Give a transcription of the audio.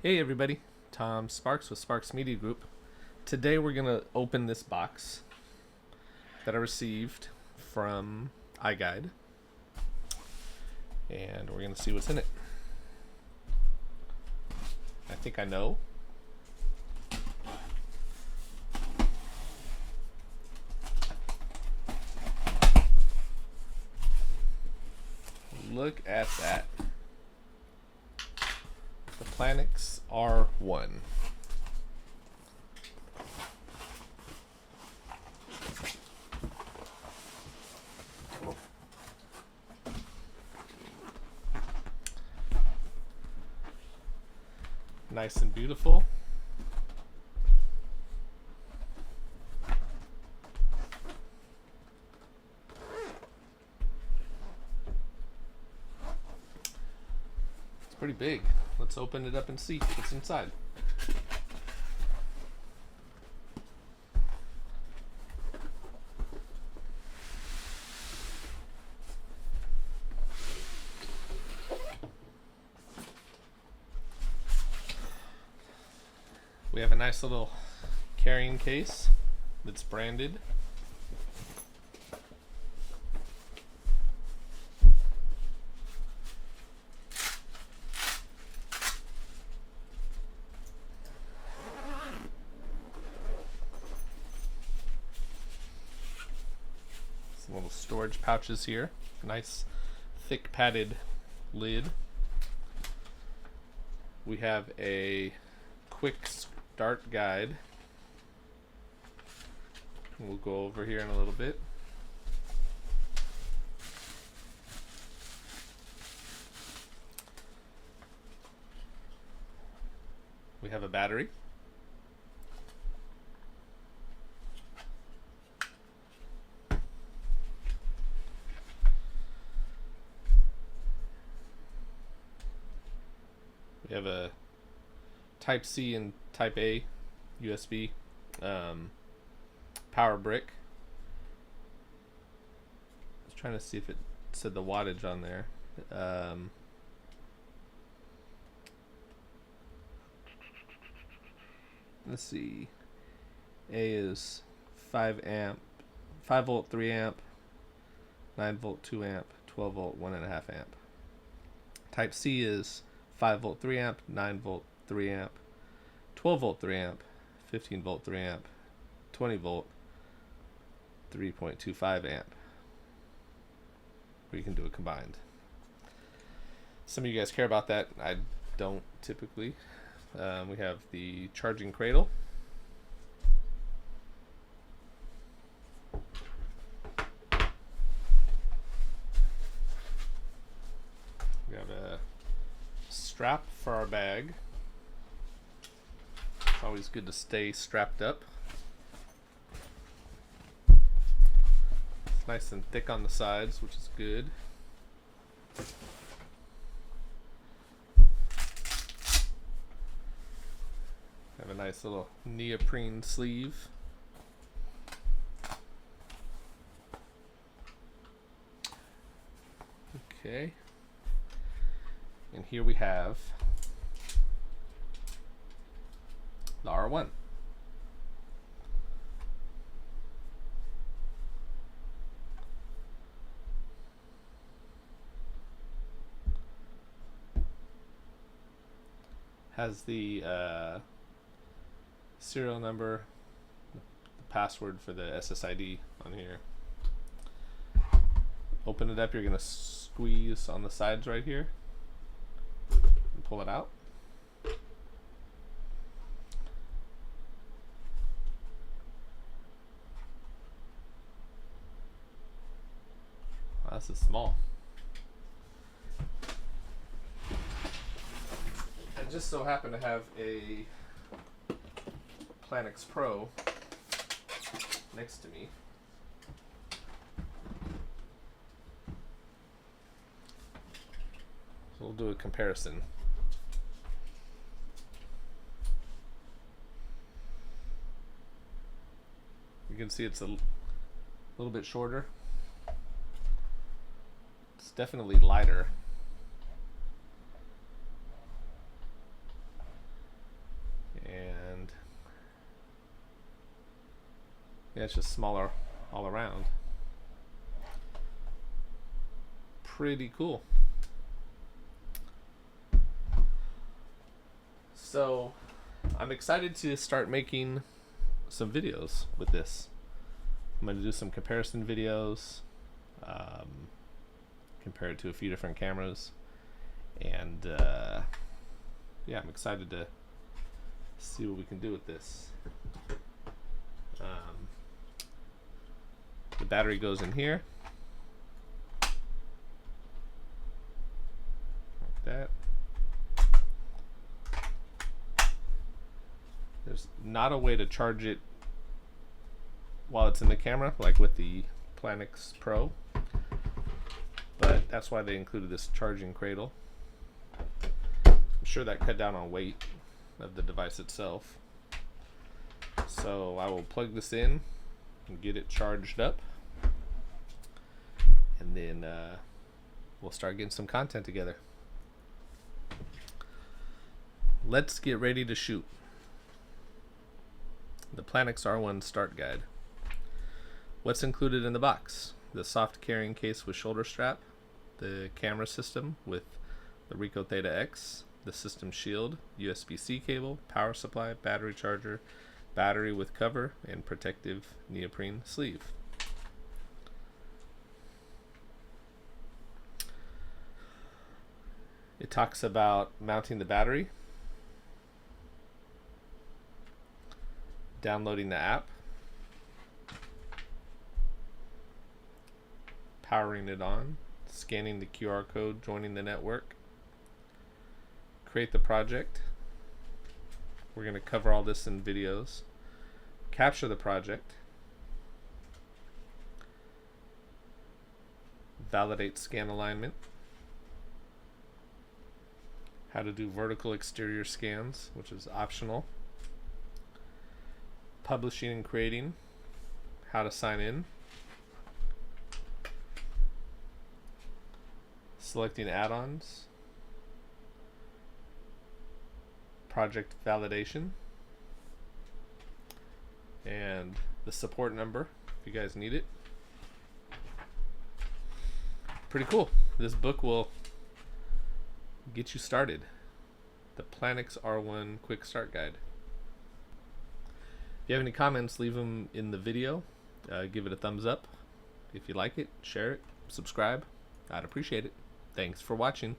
Hey everybody, Tom Sparks with Sparks Media Group. Today we're going to open this box that I received from iGUIDE, and we're going to see what's in it. I think I know. Look at that. The Planix R1. Nice and beautiful. It's pretty big. Let's open it up and see what's inside. We have a nice little carrying case that's branded. Some little storage pouches here. Nice thick padded lid. We have a quick start guide. We'll go over here in a little bit. We have a battery. We have a Type C and Type A USB power brick. I was trying to see if it said the wattage on there. Let's see. A is 5 volt 3 amp, 9 volt 2 amp, 12 volt 1.5 amp. Type C is 5 volt 3 amp, 9 volt 3 amp, 12 volt 3 amp, 15 volt 3 amp, 20 volt 3.25 amp. We can do it combined. Some of you guys care about that. I don't typically. We have the charging cradle. We have a strap for our bag. It's always good to stay strapped up. It's nice and thick on the sides, which is good. Have a nice little neoprene sleeve. Okay. And here we have the R1. Has the serial number, the password for the SSID on here. Open it up, you're going to squeeze on the sides right here and pull it out. Wow, this is small. I just so happen to have a Planix Pro next to me. So we'll do a comparison. You can see it's a little bit shorter. It's definitely lighter. Yeah, it's just smaller all around. Pretty cool. So I'm excited to start making some videos with this. I'm going to do some comparison videos, compare it to a few different cameras, and yeah, I'm excited to see what we can do with this. The battery goes in here, like that. There's not a way to charge it while it's in the camera, like with the Planix Pro, but that's why they included this charging cradle. I'm sure that cut down on weight of the device itself. So I will plug this in and get it charged up, and then we'll start getting some content together. Let's get ready to shoot. The Planix R1 start guide. What's included in the box? The soft carrying case with shoulder strap, the camera system with the Ricoh Theta X, the system shield, USB-C cable, power supply, battery charger, battery with cover, and protective neoprene sleeve. It talks about mounting the battery, downloading the app, powering it on, scanning the QR code, joining the network, create the project. We're going to cover all this in videos. Capture the project, validate scan alignment, how to do vertical exterior scans, which is optional, publishing and creating, how to sign in, selecting add-ons, project validation, and the support number if you guys need it. Pretty cool. This book will get you started. The Planix R1 Quick Start Guide. If you have any comments, leave them in the video. Give it a thumbs up. If you like it, share it, subscribe. I'd appreciate it. Thanks for watching.